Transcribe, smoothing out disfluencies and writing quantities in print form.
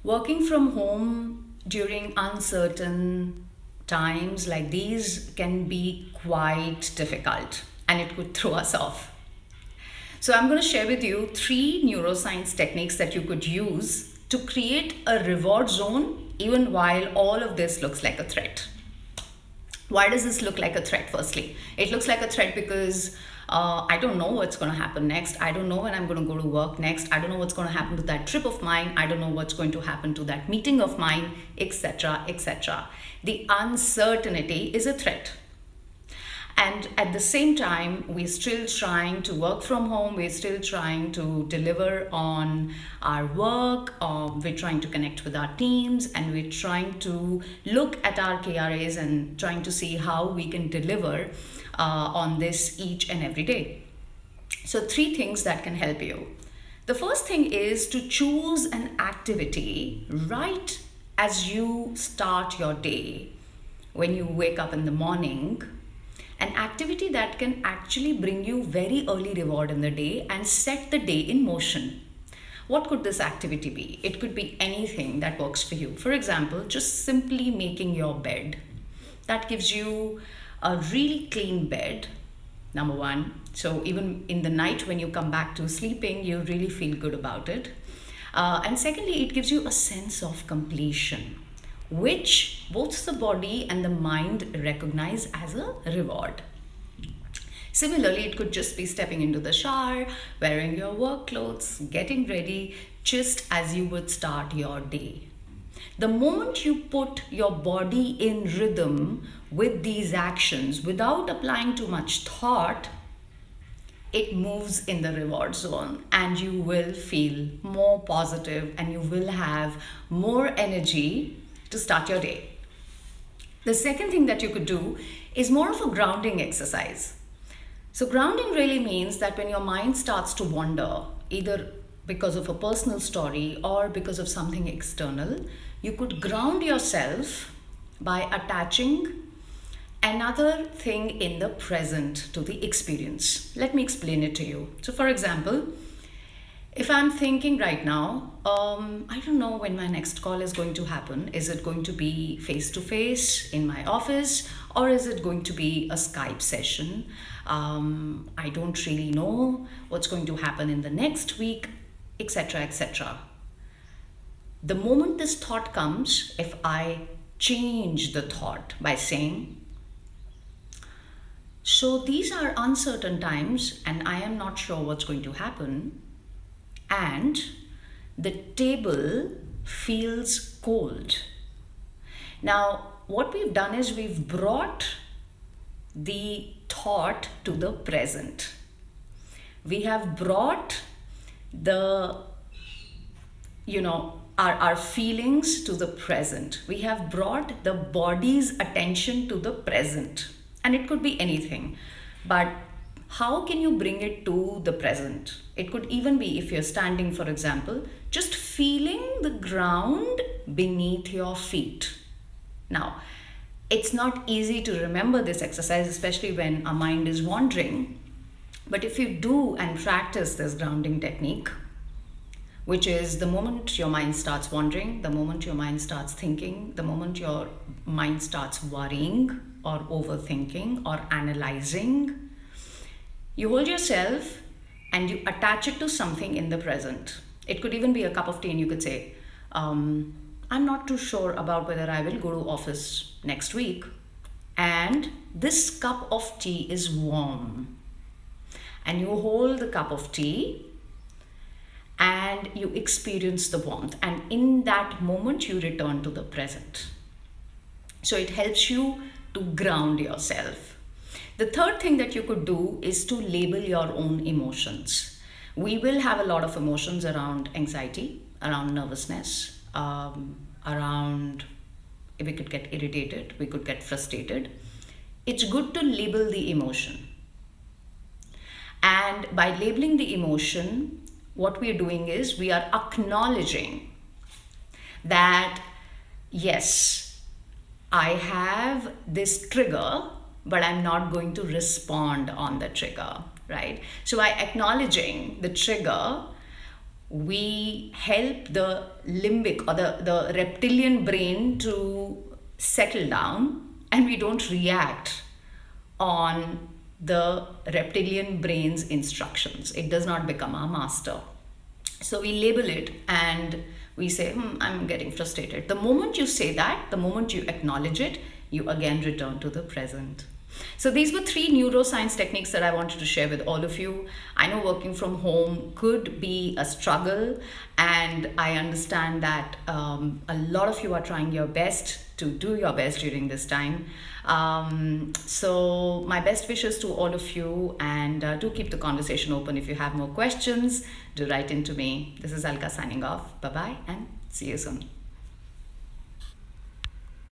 Working from home during uncertain times like these can be quite difficult and it could throw us off. So, I'm going to share with you three neuroscience techniques that you could use to create a reward zone even while all of this looks like a threat. Why does this look like a threat? Firstly, it looks like a threat because I don't know what's going to happen next. I don't know when I'm going to go to work next. I don't know what's going to happen to that trip of mine. I don't know what's going to happen to that meeting of mine, etc., etc. The uncertainty is a threat. And at the same time, we're still trying to work from home, we're still trying to deliver on our work, we're trying to connect with our teams, and we're trying to look at our KRAs and trying to see how we can deliver on this each and every day. So, three things that can help you. The first thing is to choose an activity right as you start your day, when you wake up in the morning, an activity that can actually bring you very early reward in the day and set the day in motion. What could this activity be? It could be anything that works for you. For example, just simply making your bed. That gives you a really clean bed, number one. So even in the night when you come back to sleeping, you really feel good about it. And secondly, it gives you a sense of completion, which both the body and the mind recognize as a reward. Similarly, it could just be stepping into the shower, wearing your work clothes, getting ready, just as you would start your day. The moment you put your body in rhythm with these actions without applying too much thought, it moves in the reward zone and you will feel more positive and you will have more energy to start your day. The second thing that you could do is more of a grounding exercise. So, grounding really means that when your mind starts to wander, either because of a personal story or because of something external, you could ground yourself by attaching another thing in the present to the experience. Let me explain it to you. So, for example, if I'm thinking right now, I don't know when my next call is going to happen. Is it going to be face to face in my office or is it going to be a Skype session? I don't really know what's going to happen in the next week, etc., etc. The moment this thought comes, if I change the thought by saying, so these are uncertain times and I am not sure what's going to happen, and the table feels cold. Now, what we've done is we've brought the thought to the present. We have brought the, our feelings to the present. We have brought the body's attention to the present. And it could be anything. But how can you bring it to the present? It could even be, if you're standing, for example, just feeling the ground beneath your feet. Now, it's not easy to remember this exercise, especially when our mind is wandering. But if you do and practice this grounding technique, which is the moment your mind starts wandering, the moment your mind starts thinking, the moment your mind starts worrying or overthinking or analyzing, you hold yourself and you attach it to something in the present. It could even be a cup of tea and you could say, I'm not too sure about whether I will go to office next week. And this cup of tea is warm. And you hold the cup of tea and you experience the warmth. And in that moment, you return to the present. So it helps you to ground yourself. The third thing that you could do is to label your own emotions. We will have a lot of emotions around anxiety, around nervousness, around, we could get irritated, we could get frustrated. It's good to label the emotion. And by labeling the emotion, what we are doing is we are acknowledging that, yes, I have this trigger, but I'm not going to respond on the trigger, right? So by acknowledging the trigger, we help the limbic or the reptilian brain to settle down, and we don't react on the reptilian brain's instructions. It does not become our master. So we label it and we say, I'm getting frustrated. The moment you say that, the moment you acknowledge it, you again return to the present. So these were 3 neuroscience techniques that I wanted to share with all of you. I know working from home could be a struggle, and I understand that a lot of you are trying your best to do your best during this time. So my best wishes to all of you, and do keep the conversation open. If you have more questions, do write into me. This is Alka signing off. Bye-bye and see you soon.